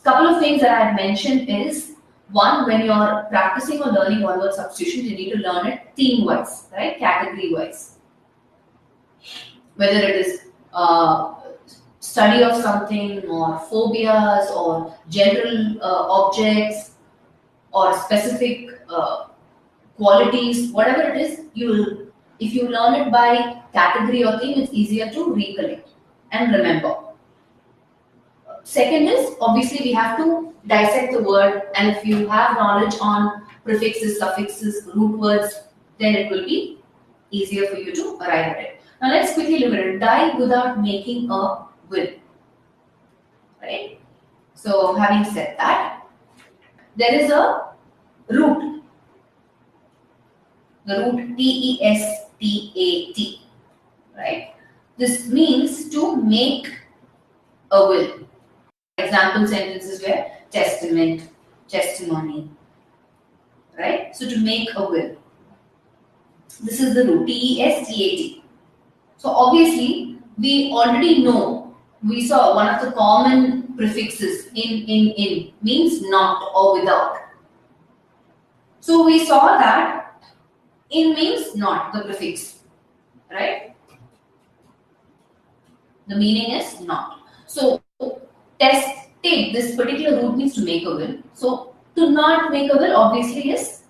couple of things that I had mentioned is, one, when you're practicing or learning one-word substitution, you need to learn it theme-wise, right? Category-wise. Whether it is study of something, or phobias, or general objects, or specific qualities, whatever it is, if you learn it by category or theme, it's easier to recollect and remember. Second is, obviously we have to dissect the word, and if you have knowledge on prefixes, suffixes, root words, then it will be easier for you to arrive at it. Now let's quickly look at it. Die without making a will. Right? So having said that, there is a root. The root T-E-S-T-A-T. Right? This means to make a will. Example sentences were testament, testimony, right? So to make a will. This is the root, T-E-S-T-A-T. So obviously, we already know, we saw one of the common prefixes in means not or without. So we saw that in means not, the prefix, right? The meaning is not. So testing, this particular root means to make a will. So to not make a will obviously is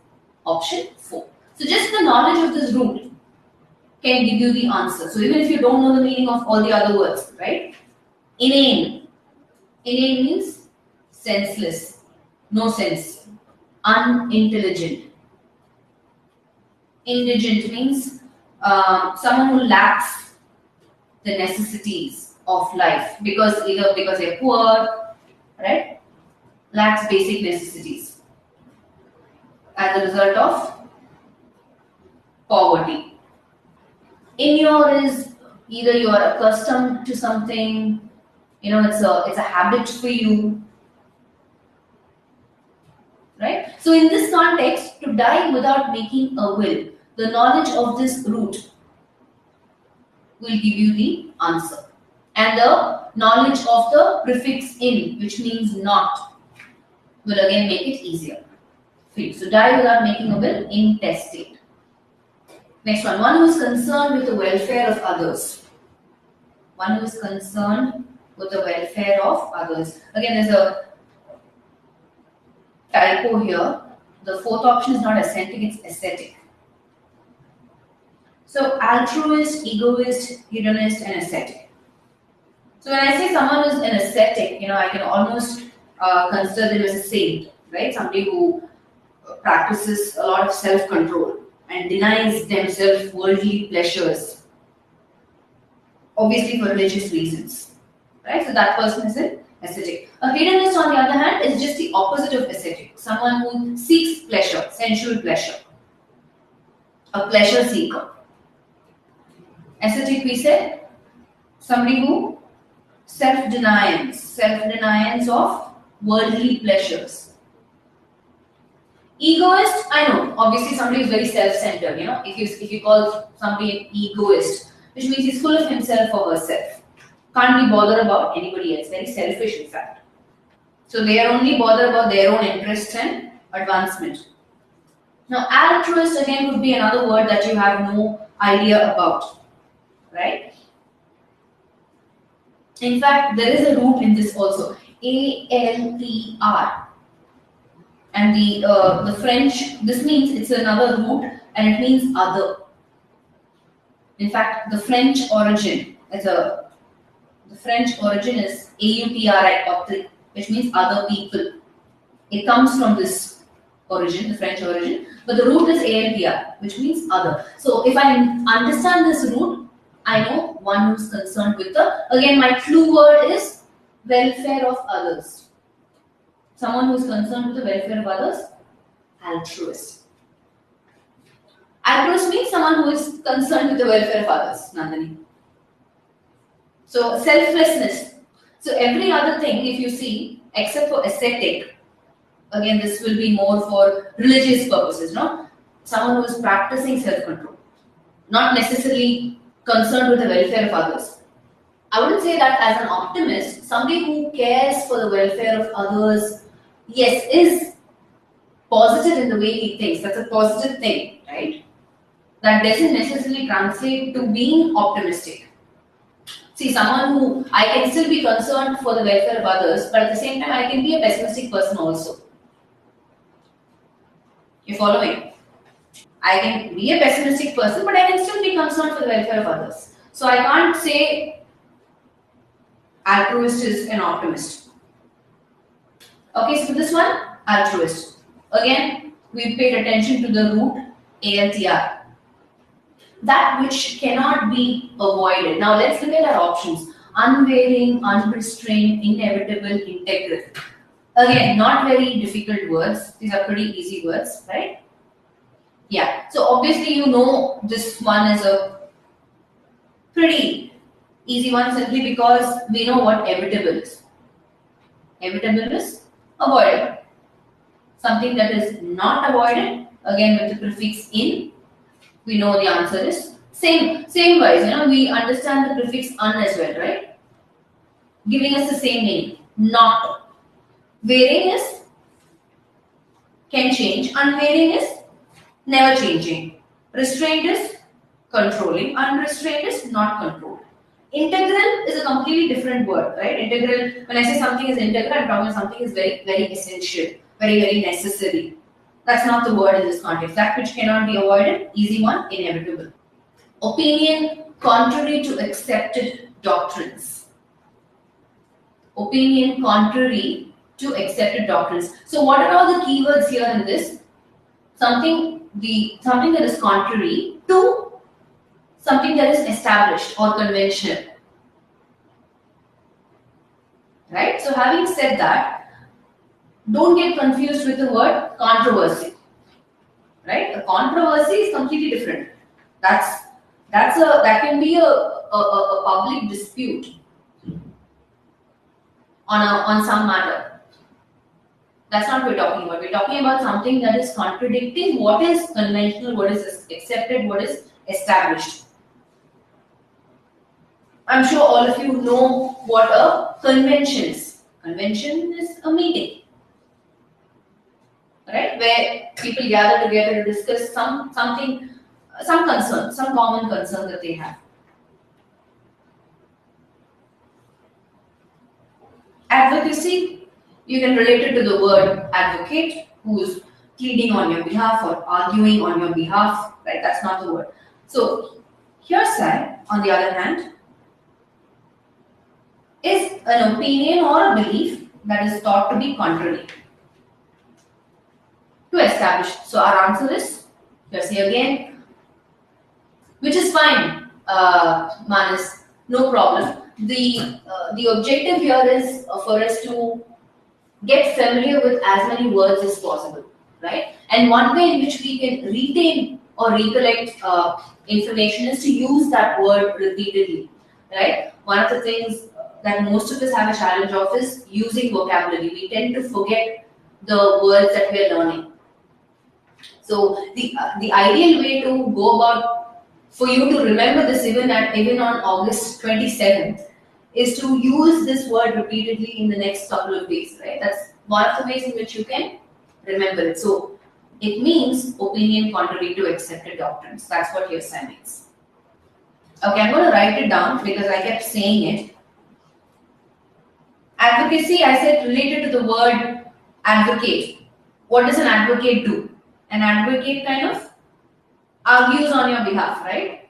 option 4. So just the knowledge of this root can give you the answer. So even if you don't know the meaning of all the other words, right? Inane. Inane means senseless, no sense, unintelligent. Indigent means someone who lacks the necessities of life, either because they're poor, right? Lacks basic necessities as a result of poverty. Inure is either you are accustomed to something, it's a habit for you, right? So in this context, to die without making a will, the knowledge of this root will give you the answer. And the knowledge of the prefix in, which means not, will again make it easier for you. So die without making a will, intestate. Next one, one who is concerned with the welfare of others. One who is concerned with the welfare of others. Again, there's a typo here. The fourth option is not ascetic, it's ascetic. So altruist, egoist, hedonist, and ascetic. So when I say someone is an ascetic, I can almost consider them as a saint, right? Somebody who practices a lot of self-control and denies themselves worldly pleasures, obviously for religious reasons, right? So that person is an ascetic. A hedonist, on the other hand, is just the opposite of ascetic. Someone who seeks pleasure, sensual pleasure, a pleasure seeker. Ascetic, we said, somebody who self-deniance of worldly pleasures. Egoist, I know, obviously somebody is very self-centered, if you call somebody an egoist, which means he's full of himself or herself. Can't be bothered about anybody else, very selfish in fact. So they are only bothered about their own interests and advancement. Now altruist again would be another word that you have no idea about, right? In fact, there is a root in this also, A-L-T-R. And the French, this means it's another root and it means other. In fact, the French origin is A-U-T-R-I, which means other people. It comes from this origin, the French origin, but the root is A-L-T-R, which means other. So if I understand this root, I know one who is concerned with again my clue word is welfare of others. Someone who is concerned with the welfare of others, altruist. Altruist means someone who is concerned with the welfare of others, Nandini. So selflessness. So every other thing, if you see, except for ascetic, again this will be more for religious purposes, no? Someone who is practicing self-control, not necessarily concerned with the welfare of others. I wouldn't say that as an optimist. Somebody who cares for the welfare of others, yes, is positive in the way he thinks. That's a positive thing, right? That doesn't necessarily translate to being optimistic. See, someone who I can still be concerned for the welfare of others, but at the same time, I can be a pessimistic person also. You're following? I can be a pessimistic person, but I can still be concerned for the welfare of others. So I can't say altruist is an optimist. Okay, so for this one, altruist. Again, we paid attention to the root ALTR. That which cannot be avoided. Now let's look at our options. Unwavering, unrestrained, inevitable, integral. Again, not very difficult words. These are pretty easy words, right? Yeah. So obviously you know this one is a pretty easy one simply because we know what evitable is. Evitable is avoidable. Something that is not avoided, again with the prefix in, we know the answer is same wise, we understand the prefix un as well, right? Giving us the same meaning. Not. Varying is can change, unvarying is never changing. Restrained is controlling, unrestrained is not controlled. Integral is a completely different word, right? Integral, when I say something is integral, I'm talking about something is very, very essential, very, very necessary. That's not the word in this context. That which cannot be avoided, easy one, inevitable. Opinion contrary to accepted doctrines. Opinion contrary to accepted doctrines. So what are all the keywords here in this? Something that is contrary to something that is established or conventional. Right? So having said that, don't get confused with the word controversy. Right? A controversy is completely different. That can be a public dispute on some matter. That's not what we're talking about. We're talking about something that is contradicting what is conventional, what is accepted, what is established. I'm sure all of you know what a convention is. Convention is a meeting, right? Where people gather together to discuss some concern, some common concern that they have. Advocacy, you can relate it to the word advocate, who is pleading on your behalf or arguing on your behalf, right? That's not the word. So, hearsay, on the other hand, is an opinion or a belief that is thought to be contrary to established. So, our answer is hearsay again, which is fine, Manas, no problem. The objective here is for us to get familiar with as many words as possible, right? And one way in which we can retain or recollect information is to use that word repeatedly, right? One of the things that most of us have a challenge of is using vocabulary. We tend to forget the words that we are learning. So the ideal way to go about for you to remember this even on August 27th is to use this word repeatedly in the next couple of days, right? That's one of the ways in which you can remember it. So it means opinion contrary to accepted doctrines. That's what hearsay means. Okay, I'm going to write it down because I kept saying it. Advocacy, I said related to the word advocate. What does an advocate do? An advocate kind of argues on your behalf, right?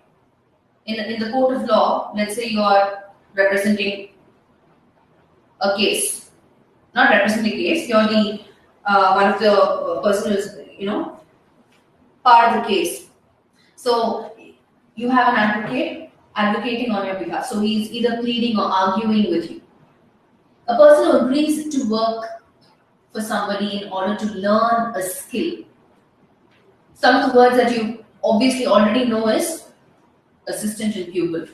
In the court of law, let's say you are representing a case. Not representing a case, you're the one of the person who's part of the case. So you have an advocate advocating on your behalf. So he's either pleading or arguing with you. A person who agrees to work for somebody in order to learn a skill. Some of the words that you obviously already know is assistant and pupil.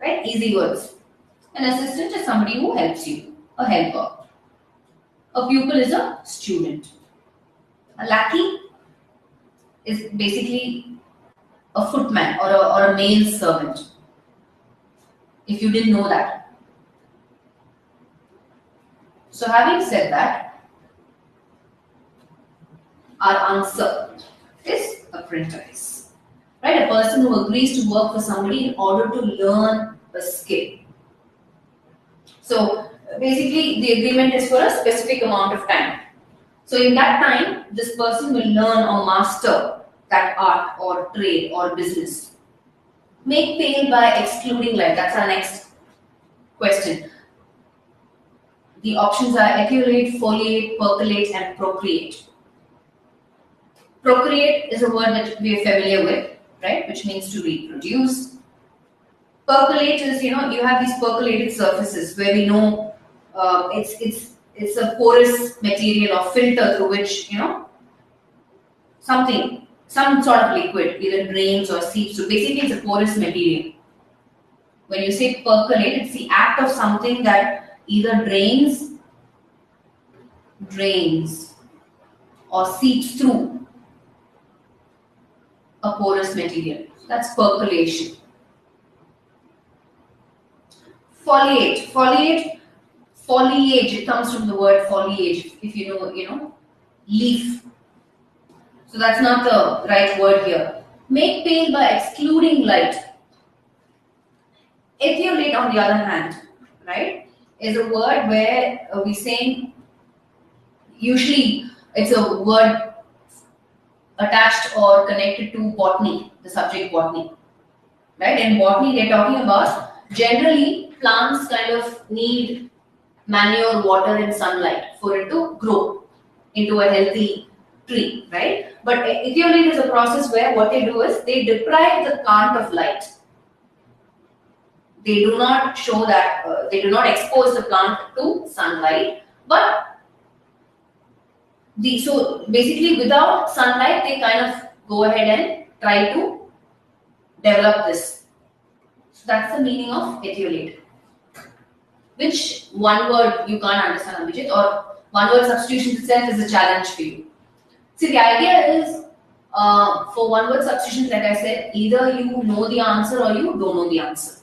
Right? Easy words. An assistant is somebody who helps you, a helper. A pupil is a student. A lackey is basically a footman or a male servant. if you didn't know that. So having said that, our answer is apprentice. Right? A person who agrees to work for somebody in order to learn a skill. So basically the agreement is for a specific amount of time. So in that time, this person will learn or master that art or trade or business. Make pale by excluding light. That's our next question. The options are accumulate, foliate, percolate, and procreate. Procreate is a word that we are familiar with, right? Which means to reproduce. Percolate is, you have these percolated surfaces where we know it's a porous material or filter through which, some sort of liquid either drains or seeps. So basically it's a porous material. When you say percolate, it's the act of something that either drains or seeps through a porous material. That's percolation. Foliate. Foliage, it comes from the word foliage, if you know, leaf. So that's not the right word here. Make pale by excluding light. Ethiollate, on the other hand, right, is a word where we're saying, usually it's a word attached or connected to botany, the subject botany. Right? In botany, they're talking about generally plants kind of need manure, water, and sunlight for it to grow into a healthy tree, right? But ethiollate is a process where what they do is they deprive the plant of light. They do not show that, they do not expose the plant to sunlight, but so basically without sunlight, they kind of go ahead and try to develop this. So that's the meaning of ethiollate. Which one word you can't understand, Abhijit, or one word substitution itself is a challenge for you. See, the idea is for one word substitutions, like I said, either you know the answer or you don't know the answer.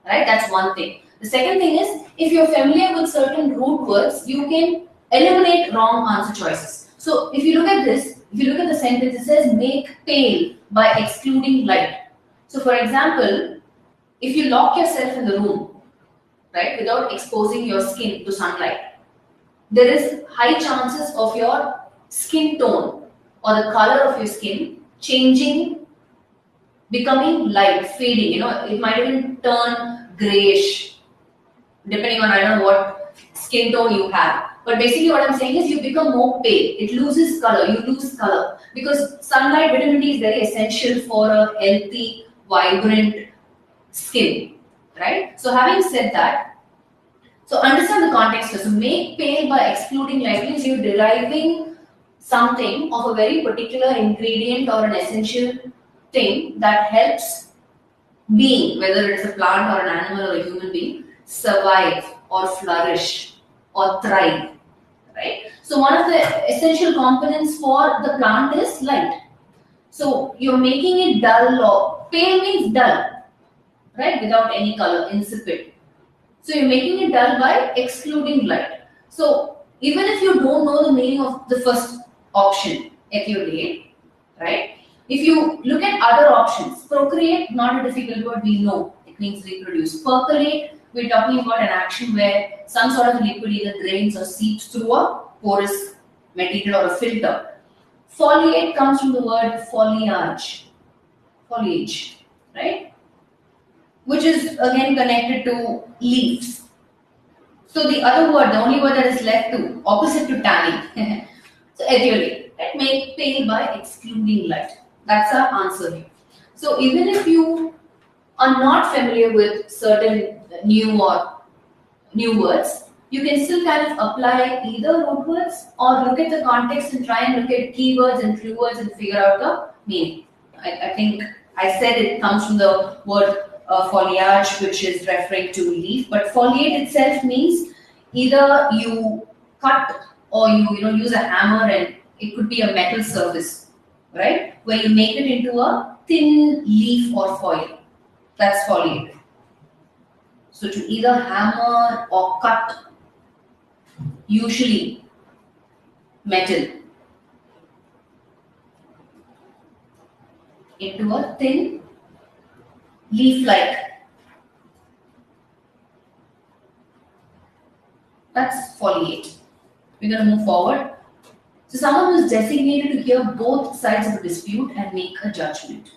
Right? That's one thing. The second thing is, if you're familiar with certain root words, you can eliminate wrong answer choices. So if you look at this, if you look at the sentence, it says make pale by excluding light. So for example, if you lock yourself in the room, right, without exposing your skin to sunlight, there is high chances of your skin tone or the color of your skin changing, becoming light, fading. It might even turn grayish, depending on, I don't know what skin tone you have. But basically what I'm saying is you become more pale. It loses color. You lose color. Because sunlight, vitamin D is very essential for a healthy, vibrant skin. Right? So having said that, so understand the context. So make pale by excluding light means you're deriving something of a very particular ingredient or an essential thing that helps being, whether it is a plant or an animal or a human being, survive or flourish or thrive. Right? So one of the essential components for the plant is light. So you're making it dull, or pale means dull, right? Without any color, insipid. So you're making it dull by excluding light. So even if you don't know the meaning of the first option, ethiollate, right? If you look at other options, procreate, not a difficult word, we know. It means reproduce. Percolate, we're talking about an action where some sort of liquid either drains or seeps through a porous material or a filter. Foliate comes from the word foliage, right? Which is again connected to leaves. So the other word, the only word that is left to, opposite to tanning. So ethiollate, right? Make pale by excluding light. That's our answer here. So even if you are not familiar with certain new words, you can still kind of apply either root words or look at the context and try and look at keywords and clue words and figure out the meaning. I think I said it comes from the word foliage, which is referring to leaf, but foliate itself means either you cut or you use a hammer, and it could be a metal surface, right, where you make it into a thin leaf or foil. That's foliate. So to either hammer or cut, usually metal into a thin leaf-like. That's foliate. We're going to move forward. So someone who is designated to hear both sides of a dispute and make a judgment.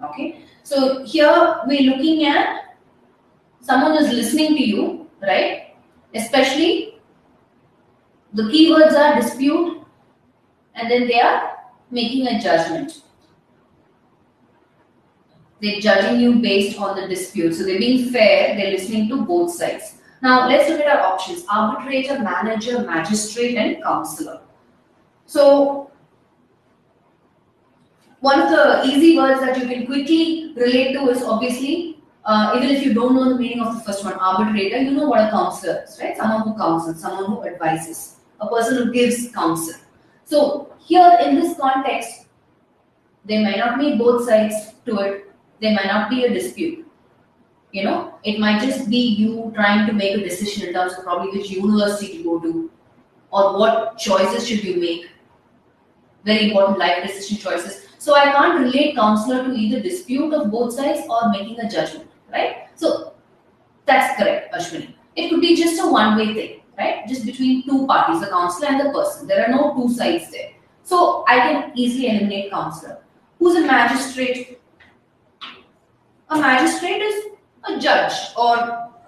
Okay. So here we're looking at someone who's listening to you, right? Especially the keywords are dispute and then they are making a judgment. They're judging you based on the dispute. So they're being fair, they're listening to both sides. Now let's look at our options: arbitrator, manager, magistrate, and counselor. So one of the easy words that you can quickly relate to is obviously, even if you don't know the meaning of the first one, arbitrator, you know what a counselor is, right? Someone who counsels, someone who advises, a person who gives counsel. So here in this context, there may not be both sides to it. There might not be a dispute. You know, it might just be you trying to make a decision in terms of probably which university to go to or what choices should you make. Very important life decision choices. So I can't relate counselor to either dispute of both sides or making a judgment, right? So that's correct, Ashwini. It could be just a one-way thing, right? Just between two parties, the counselor and the person. There are no two sides there. So I can easily eliminate counselor. Who's a magistrate? A magistrate is a judge or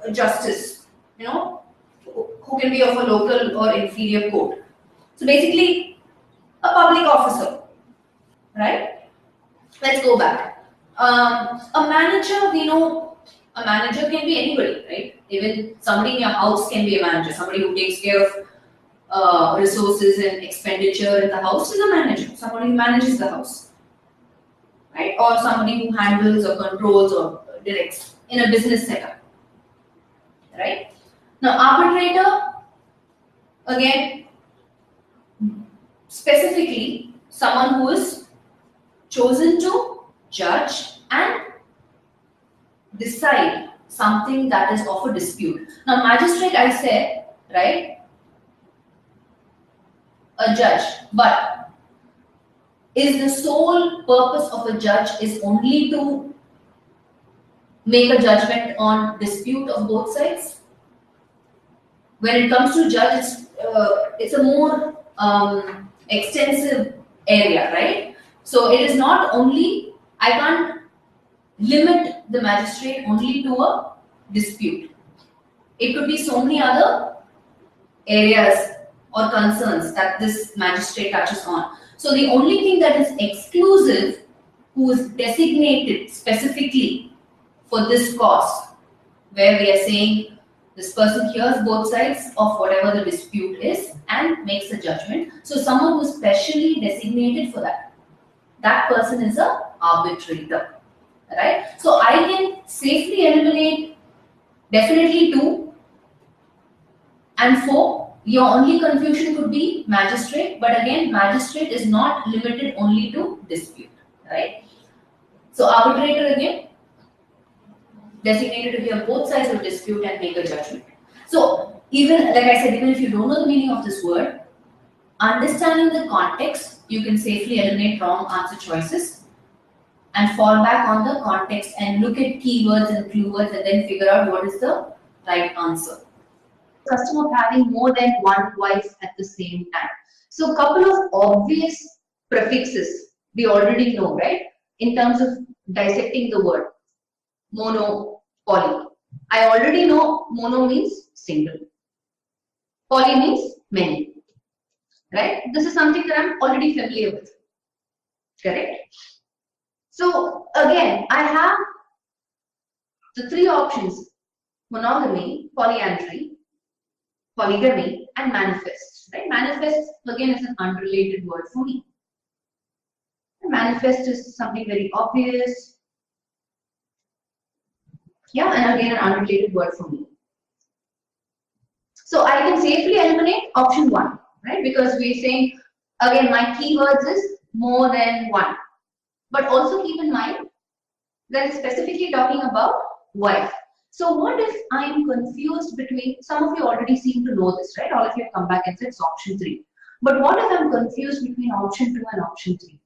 a justice, you know, who can be of a local or inferior court. So basically, a public officer, right? Let's go back. A manager, we know, a manager can be anybody, right? Even somebody in your house can be a manager. Somebody who takes care of resources and expenditure in the house is a manager. Somebody who manages the house. Right? Or somebody who handles or controls or directs in a business setup. Right? Now, arbitrator, again, specifically, someone who is chosen to judge and decide something that is of a dispute. Now, magistrate, I said, right? A judge, but is the sole purpose of a judge is only to make a judgment on dispute of both sides? When it comes to judge, it's a more extensive area, right? So it is not only, I can't limit the magistrate only to a dispute. It could be so many other areas or concerns that this magistrate touches on. So the only thing that is exclusive, who is designated specifically for this cause, where we are saying this person hears both sides of whatever the dispute is and makes a judgment. So someone who is specially designated for that, that person is an arbitrator, right? So I can safely eliminate definitely 2 and 4. Your only confusion could be magistrate, but again, magistrate is not limited only to dispute, right? So arbitrator again, designated to hear both sides of a dispute and make a judgment. So even, like I said, even if you don't know the meaning of this word, understanding the context, you can safely eliminate wrong answer choices and fall back on the context and look at keywords and clue words and then figure out what is the right answer. Custom of having more than one wife at the same time. So a couple of obvious prefixes we already know, right? In terms of dissecting the word. Mono, poly. I already know mono means single. Poly means many. Right? This is something that I'm already familiar with. Correct? So again, I have the 3 options: monogamy, polyandry, polygamy, and manifest. Right? Manifest again is an unrelated word for me. Manifest is something very obvious. Yeah, and again an unrelated word for me. So I can safely eliminate option 1, right? Because we're saying again my keywords is more than 1. But also keep in mind that it's specifically talking about wife. So what if I am confused between, some of you already seem to know this, right? All of you have come back and said it's option 3. But what if I'm confused between option 2 and option 3?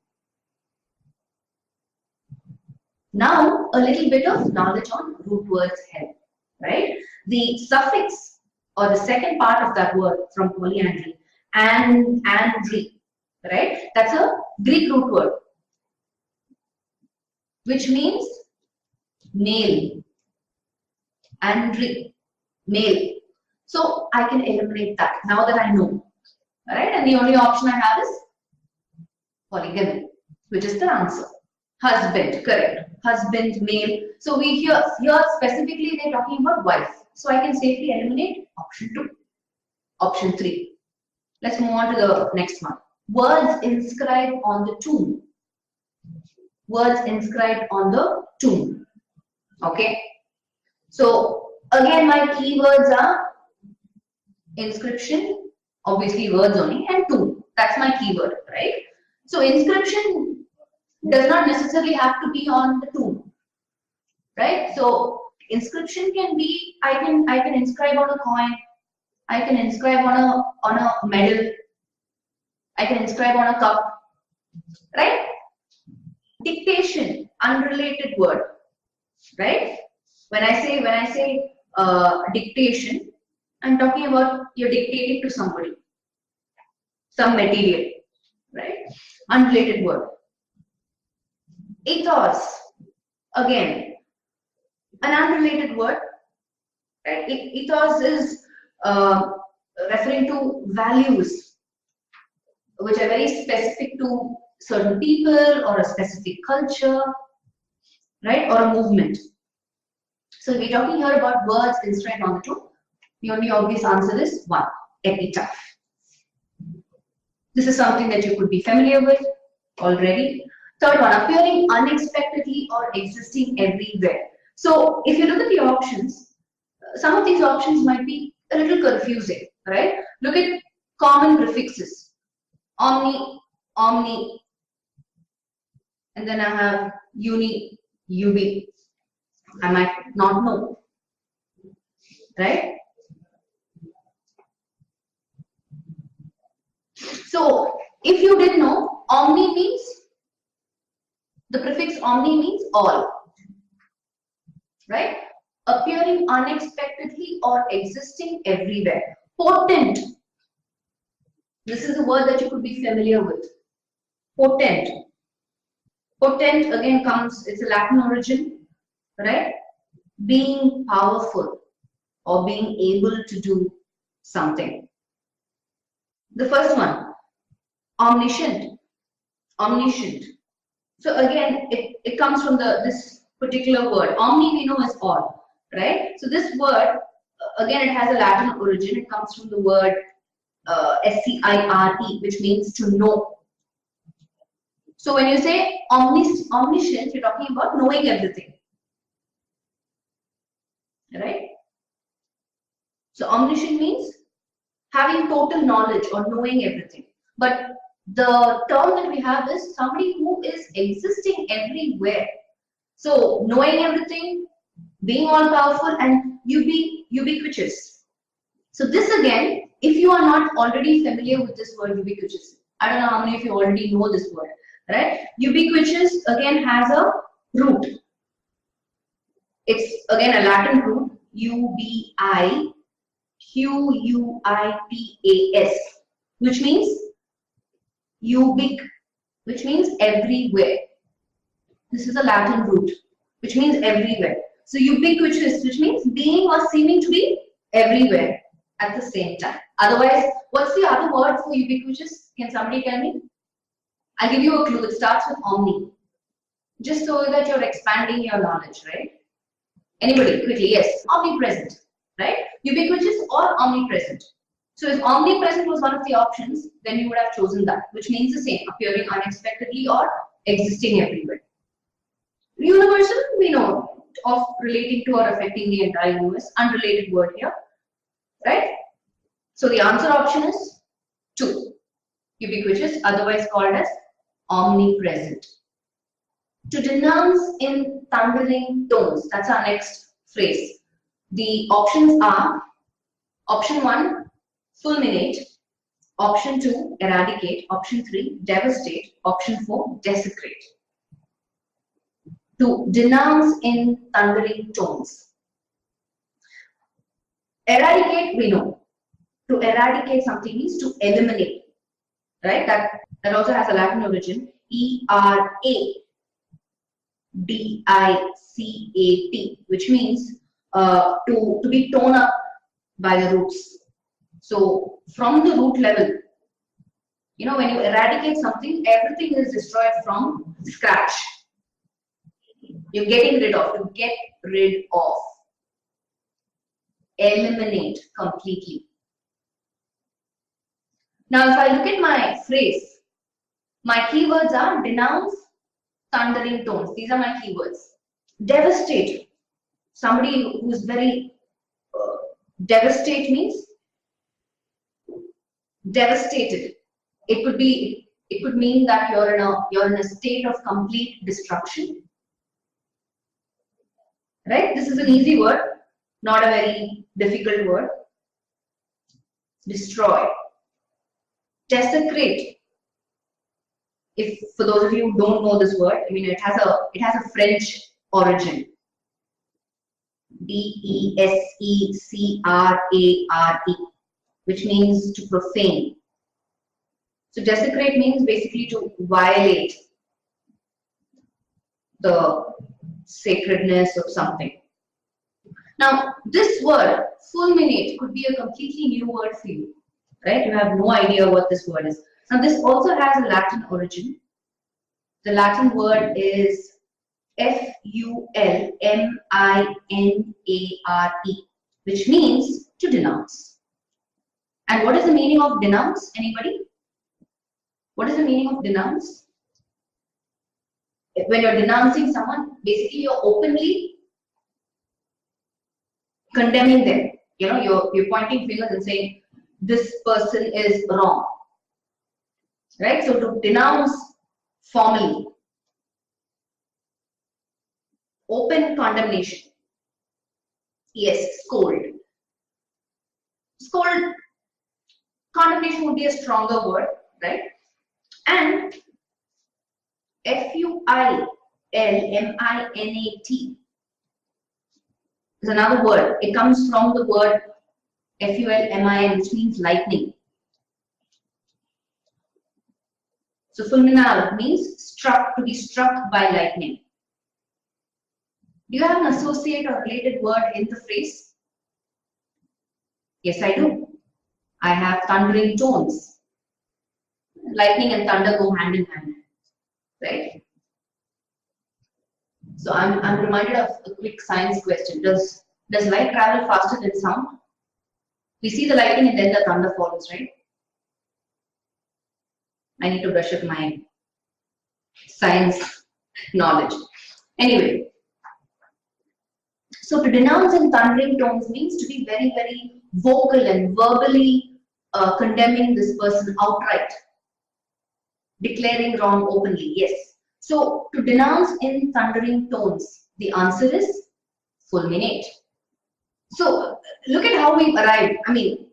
Now, a little bit of knowledge on root words help, right? The suffix or the second part of that word from polyandry, andry, right? That's a Greek root word, which means male. Andry, male. So I can eliminate that now that I know, right? And the only option I have is polygamy, which is the answer. Husband, correct. Husband, male. So we here specifically they're talking about wife. So I can safely eliminate option 2. Option 3. Let's move on to the next one. Words inscribed on the tomb. Words inscribed on the tomb. Okay. So again, my keywords are inscription, obviously words only, and tomb. That's my keyword, right? So inscription does not necessarily have to be on the tomb, right? So inscription can be, I can inscribe on a coin, I can inscribe on a medal, I can inscribe on a cup, right? Dictation, unrelated word, right? When I say dictation, I'm talking about you're dictating to somebody, some material, right? Unrelated word. Ethos, again, an unrelated word, right? Ethos is referring to values, which are very specific to certain people or a specific culture, right? Or a movement. So we're talking here about words inscribed on the tomb. The only obvious answer is 1, epitaph. This is something that you could be familiar with already. Third one, appearing unexpectedly or existing everywhere. So if you look at the options, some of these options might be a little confusing, right? Look at common prefixes. Omni, omni, and then I have uni, ubi. I might not know, right? So if you didn't know, omni means, the prefix omni means all, right? Appearing unexpectedly or existing everywhere. Potent. This is a word that you could be familiar with. Potent. Potent again comes, it's a Latin origin, right? Being powerful or being able to do something. The first one, omniscient. Omniscient. So again, it comes from this particular word. Omni we know is all, right? So this word, again, it has a Latin origin. It comes from the word scire, which means to know. So when you say omniscient, you're talking about knowing everything, right? So omniscient means having total knowledge or knowing everything. But the term that we have is somebody who is existing everywhere. So knowing everything, being all powerful, and ubiquitous. So this again, if you are not already familiar with this word ubiquitous, I don't know how many of you already know this word, right? Ubiquitous again has a root. It's again a Latin root, ubiquitous, which means which means everywhere. This is a Latin root, which means everywhere. So ubiquitous, which means being or seeming to be everywhere at the same time. Otherwise, what's the other word for ubiquitous? Can somebody tell me? I'll give you a clue. It starts with omni. Just so that you're expanding your knowledge, right? Anybody, quickly, yes. Omnipresent, right? Ubiquitous or omnipresent. So if omnipresent was one of the options, then you would have chosen that, which means the same, appearing unexpectedly or existing everywhere. Universal, we know, of relating to or affecting the entire universe, unrelated word here, right? So the answer option is 2, ubiquitous, otherwise called as omnipresent. To denounce in thundering tones, that's our next phrase. The options are option 1, fulminate, option 2, eradicate, option 3, devastate, option 4, desecrate. To denounce in thundering tones. Eradicate, we know. To eradicate something means to eliminate, right? That also has a Latin origin. E-R-A-D-I-C-A-T, which means to be torn up by the roots. So from the root level, you know, when you eradicate something, everything is destroyed from scratch. You're getting rid of, to get rid of. Eliminate completely. Now, if I look at my phrase, my keywords are denounce, thundering tones. These are my keywords. Devastate. Somebody who's very devastate means devastated. It could mean that you're in a state of complete destruction. Right? This is an easy word, not a very difficult word. Destroy. Desecrate. If for those of you who don't know this word, I mean it has a French origin. D-E-S-E-C-R-A-R-E, which means to profane. So desecrate means basically to violate the sacredness of something. Now, this word, fulminate, could be a completely new word for you, right? You have no idea what this word is. Now, this also has a Latin origin. The Latin word is F-U-L-M-I-N-A-R-E, which means to denounce. And what is the meaning of denounce? Anybody? What is the meaning of denounce? When you're denouncing someone, basically you're openly condemning them. You know, you're pointing fingers and saying this person is wrong. Right? So to denounce formally. Open condemnation. Yes, scold. Scold. Condemnation would be a stronger word, right? And F-U-I-L-M-I-N-A-T is another word. It comes from the word F-U-L-M-I-N, which means lightning. So fulminate means struck, to be struck by lightning. Do you have an associate or related word in the phrase? Yes, I do. I have thundering tones. Lightning and thunder go hand in hand, right? So I'm reminded of a quick science question. Does light travel faster than sound? We see the lightning and then the thunder follows, right? I need to brush up my science knowledge. Anyway, so to denounce in thundering tones means to be very, very vocal and verbally condemning this person outright. Declaring wrong openly, yes. So, to denounce in thundering tones, the answer is fulminate. So, look at how we've arrived. I mean,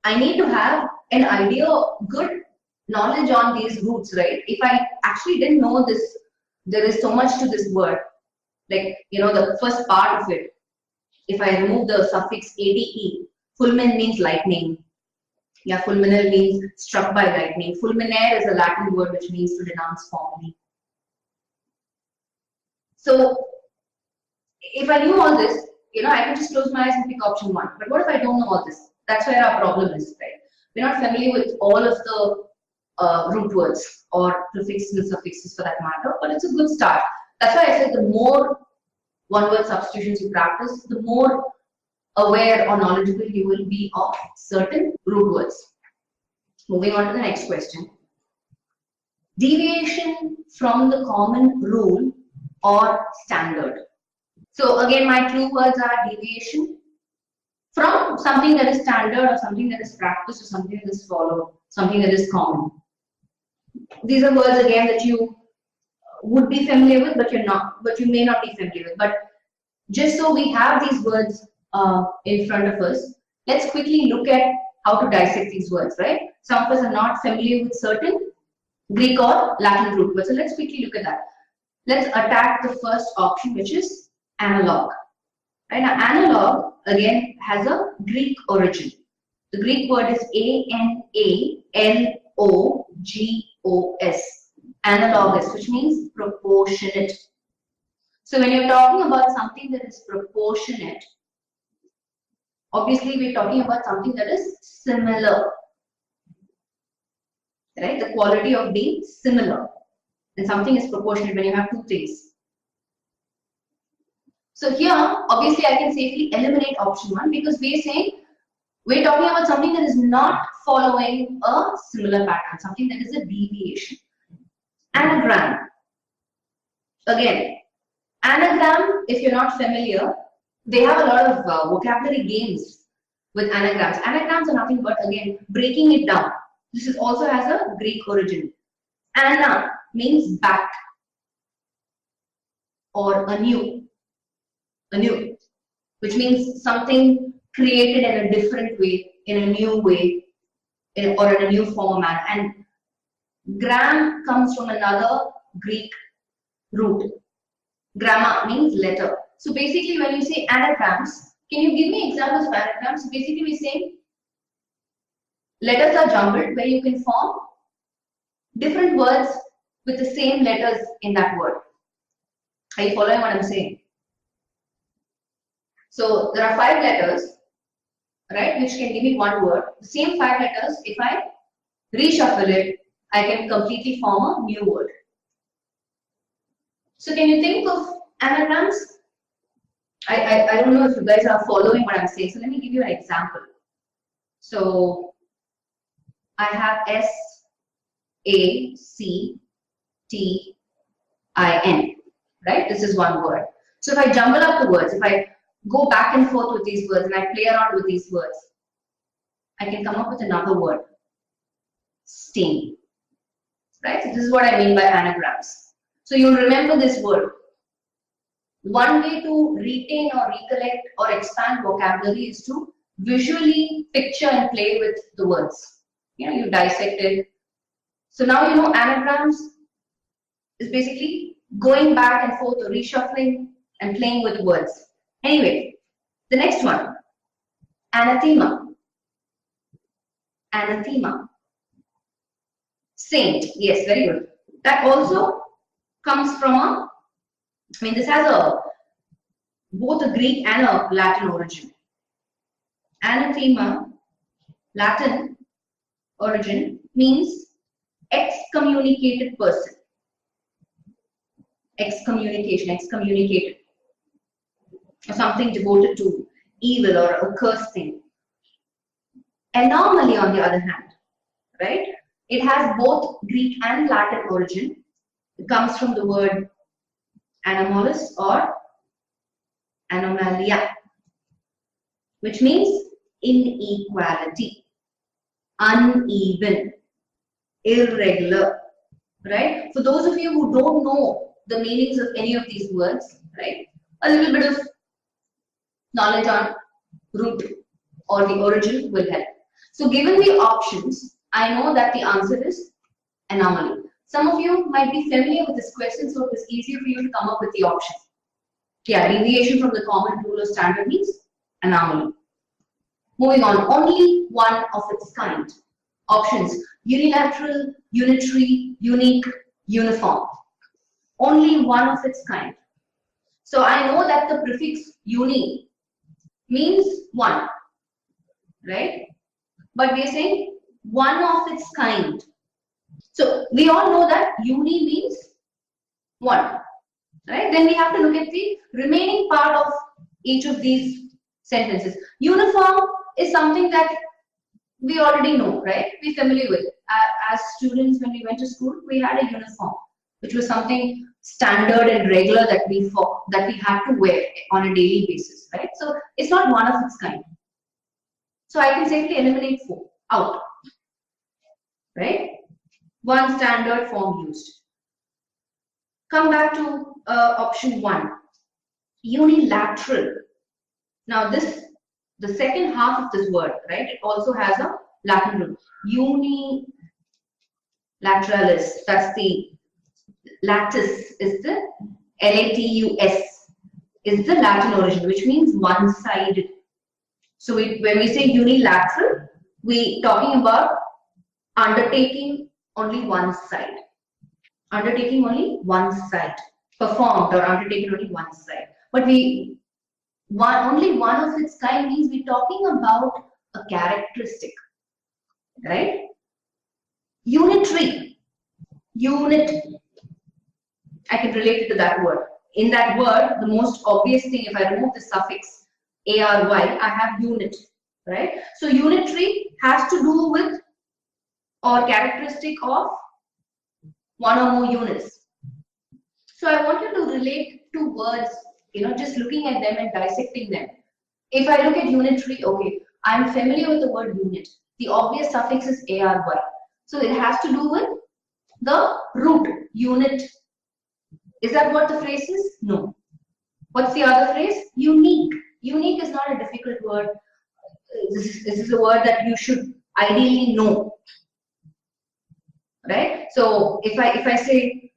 I need to have an idea, good knowledge on these roots, right? If I actually didn't know this, there is so much to this word. Like, you know, the first part of it, if I remove the suffix ade, fulmin means lightning. Yeah, fulminate means struck by lightning. Fulminare is a Latin word which means to denounce formally. So, if I knew all this, you know, I can just close my eyes and pick option 1. But what if I don't know all this? That's where our problem is, right? We're not familiar with all of the root words or prefixes and suffixes for that matter, but it's a good start. That's why I said the more one-word substitutions you practice, the more aware or knowledgeable you will be of certain root words. Moving on to the next question. Deviation from the common rule or standard. So again, my clue words are deviation from something that is standard or something that is practiced or something that is followed, something that is common. These are words again that you would be familiar with, but you're not, but you may not be familiar with. But just so we have these words in front of us, let's quickly look at how to dissect these words, right? Some of us are not familiar with certain Greek or Latin root words, so let's quickly look at that. Let's attack the first option, which is analog. Right? Now, analog again has a Greek origin. The Greek word is analogous, analogous, which means proportionate. So when you're talking about something that is proportionate, obviously we're talking about something that is similar, right? The quality of being similar, and something is proportionate when you have two things. So here, obviously I can safely eliminate option 1 because we're saying we're talking about something that is not following a similar pattern, something that is a deviation. Anagram. Again, anagram, if you're not familiar, they have a lot of vocabulary games with anagrams. Anagrams are nothing but, again, breaking it down. This also has a Greek origin. Ana means back or anew, which means something created in a different way, in a new way, or in a new form or manner. And gram comes from another Greek root. Gramma means letter. So basically when you say anagrams, can you give me examples of anagrams? So basically we're saying letters are jumbled where you can form different words with the same letters in that word. Are you following what I'm saying? So there are 5 letters, right, which can give me one word. The same 5 letters, if I reshuffle it, I can completely form a new word. So can you think of anagrams? I don't know if you guys are following what I'm saying. So let me give you an example. So I have SACTIN, right? This is one word. So if I jumble up the words, if I go back and forth with these words and I play around with these words, I can come up with another word. Stain. Right? So this is what I mean by anagrams. So you'll remember this word. One way to retain or recollect or expand vocabulary is to visually picture and play with the words. You dissect it. So now you know anagrams is basically going back and forth or reshuffling and playing with words. Anyway, the next one, anathema. Anathema. Saint. Yes, very good. That also comes from this has both a Greek and a Latin origin. Anathema, Latin origin, means excommunicated person. Excommunication, excommunicated. Or something devoted to evil or a cursed thing. Anomaly, on the other hand, right? It has both Greek and Latin origin. It comes from the word anomalous or anomalia, which means inequality, uneven, irregular, right? For those of you who don't know the meanings of any of these words, right, a little bit of knowledge on root or the origin will help. So given the options, I know that the answer is anomaly. Some of you might be familiar with this question, so it is easier for you to come up with the option. Yeah, deviation from the common rule or standard means anomaly. Moving on, only one of its kind. Options: unilateral, unitary, unique, uniform. Only one of its kind. So I know that the prefix uni means one, right? But we are saying one of its kind. So we all know that uni means one, right? Then we have to look at the remaining part of each of these sentences. Uniform is something that we already know, right? We're familiar with. As students, when we went to school, we had a uniform, which was something standard and regular that we had to wear on a daily basis, right? So it's not one of its kind. So I can safely eliminate 4 out, right? One standard form used. Come back to option 1. Unilateral. Now this, the second half of this word, right? It also has a Latin root. Unilateralis. That's the latus is the Latus is the Latin origin, which means one-sided. So when we say unilateral, we talking about undertaking only one side. Undertaking only one side. Performed or undertaken only one side. But only one of its kind means we're talking about a characteristic, right? Unitary. Unit. I can relate it to that word. In that word, the most obvious thing, if I remove the suffix ARY, I have unit, right? So unitary has to do with or characteristic of one or more units. So I want you to relate two words, just looking at them and dissecting them. If I look at unitary, okay, I'm familiar with the word unit. The obvious suffix is ARY. So it has to do with the root, unit. Is that what the phrase is? No. What's the other phrase? Unique. Unique is not a difficult word. This is a word that you should ideally know. Right? So if I say,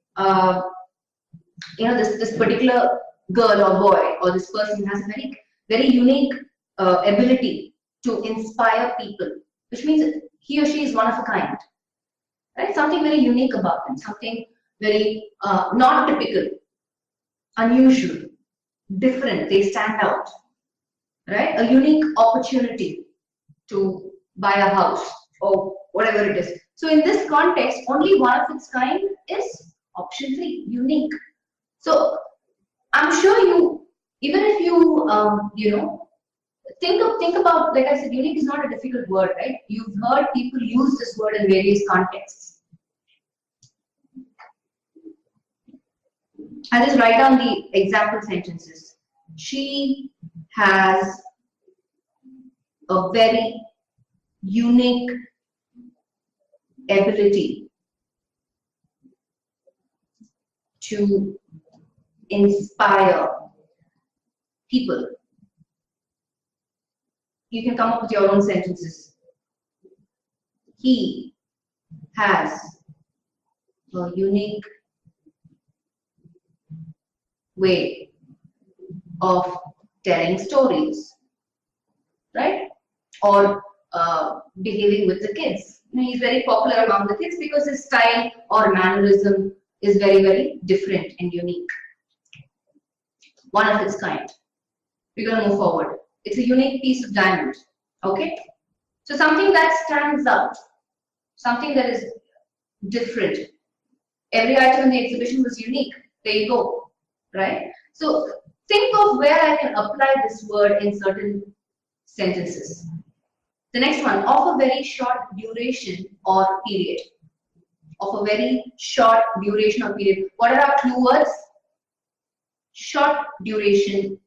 this particular girl or boy or this person has a very unique ability to inspire people, which means he or she is one of a kind. Right? Something very unique about them, something very not typical, unusual, different. They stand out. Right? A unique opportunity to buy a house or whatever it is. So in this context, only one of its kind is option 3, unique. So I'm sure you, even if you, think about, like I said, unique is not a difficult word, right? You've heard people use this word in various contexts. I'll just write down the example sentences. She has a very unique ability to inspire people. You can come up with your own sentences. He has a unique way of telling stories, right? Or behaving with the kids. He's very popular among the kids because his style or mannerism is very, very different and unique. One of its kind. We're going to move forward. It's a unique piece of diamond. Okay? So something that stands out. Something that is different. Every item in the exhibition was unique. There you go. Right? So think of where I can apply this word in certain sentences. The next one, of a very short duration or period. Of a very short duration or period. What are our clue words? Short duration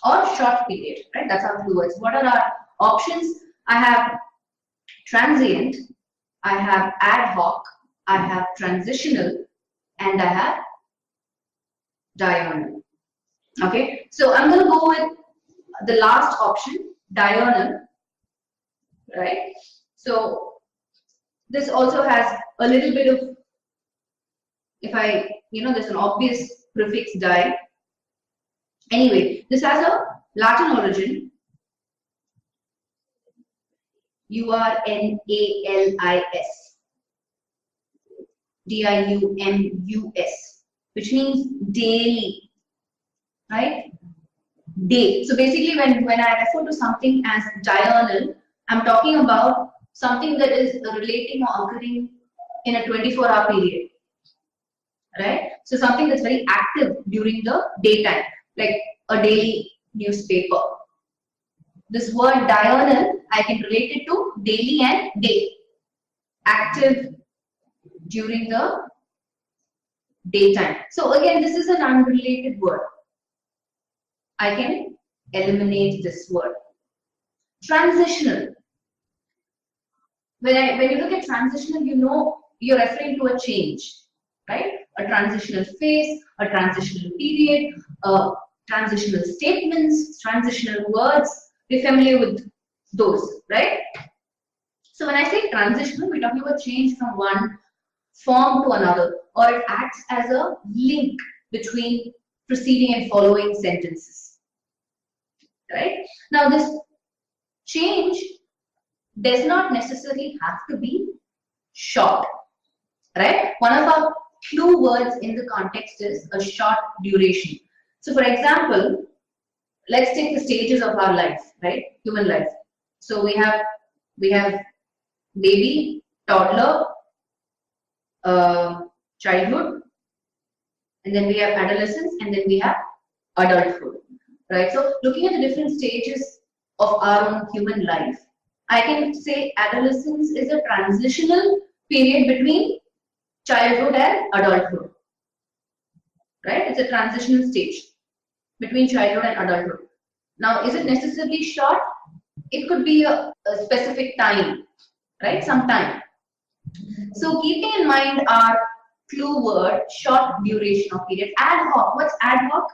or short period, right? That's our clue words. What are our options? I have transient, I have ad hoc, I have transitional, and I have diurnal. Okay, so I'm going to go with the last option, diurnal, right? So this also has a little bit of, if I, there's an obvious prefix di. Anyway, this has a Latin origin, URNALIS, DIUMUS, which means daily, right? Day. So basically, when I refer to something as diurnal, I'm talking about something that is relating or occurring in a 24-hour period, right? So something that's very active during the daytime, like a daily newspaper. This word diurnal, I can relate it to daily and day. Active during the daytime. So again, this is an unrelated word. I can eliminate this word. Transitional. When you look at transitional, you're referring to a change, right? a transitional phase, a transitional period, transitional statements, transitional words. We're familiar with those, right? So when I say transitional, we're talking about change from one form to another, or it acts as a link between preceding and following sentences, right? Now this change does not necessarily have to be short, right? One of our clue words in the context is a short duration. So for example, let's take the stages of our life, right? Human life. So we have baby, toddler, childhood, and then we have adolescence, and then we have adulthood, right? So looking at the different stages of our own human life, I can say adolescence is a transitional period between childhood and adulthood, right? It's a transitional stage between childhood and adulthood. Now, is it necessarily short? It could be a specific time, right? Some time. So keeping in mind our clue word, short duration of period. Ad hoc. What's ad hoc?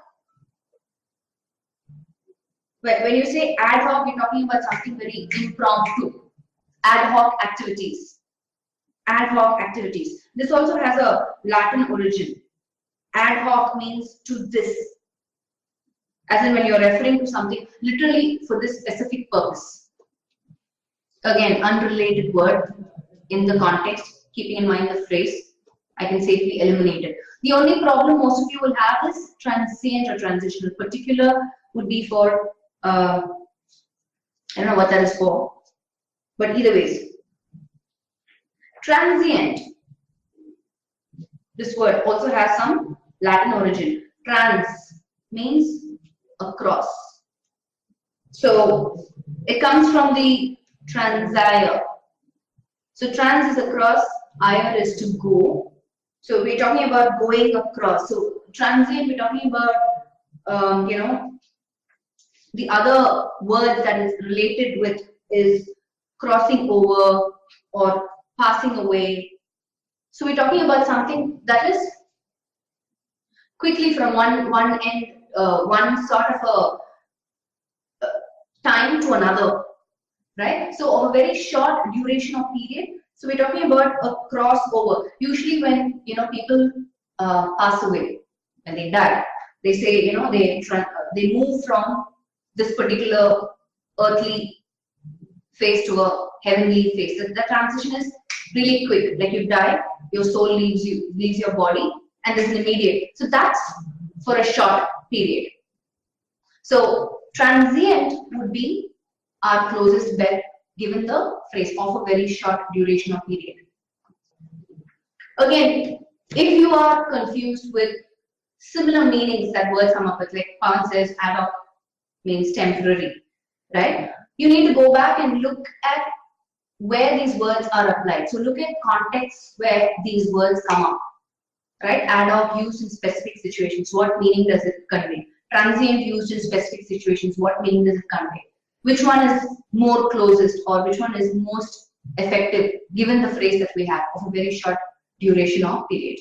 When you say ad hoc, you're talking about something very impromptu. Ad hoc activities. Ad hoc activities. This also has a Latin origin. Ad hoc means to this. As in when you're referring to something literally for this specific purpose. Again, unrelated word in the context, keeping in mind the phrase, I can safely eliminate it. The only problem most of you will have is transient or transitional. Particular would be for, I don't know what that is for, but either ways. Transient. This word also has some Latin origin. Trans means across. So it comes from the transire. So trans is across, ire is to go. So we're talking about going across. So transient, we're talking about, the other word that is related with is crossing over or passing away. So we're talking about something that is quickly from one end, one sort of a time to another, right? So of a very short duration of period. So we're talking about a crossover. Usually when people pass away, when they die, they say they move from this particular earthly phase to a heavenly phase. The transition is really quick. Like you die, your soul leaves your body, and there's an immediate. So that's for a short period. So transient would be our closest bet given the phrase of a very short duration of period. Again, if you are confused with similar meanings that words come up with, like Pawan says ad hoc means temporary, right? You need to go back and look at where these words are applied. So look at contexts where these words come up, right? Ad hoc used in specific situations, what meaning does it convey? Transient used in specific situations, what meaning does it convey? Which one is more closest, or which one is most effective given the phrase that we have of a very short duration of period?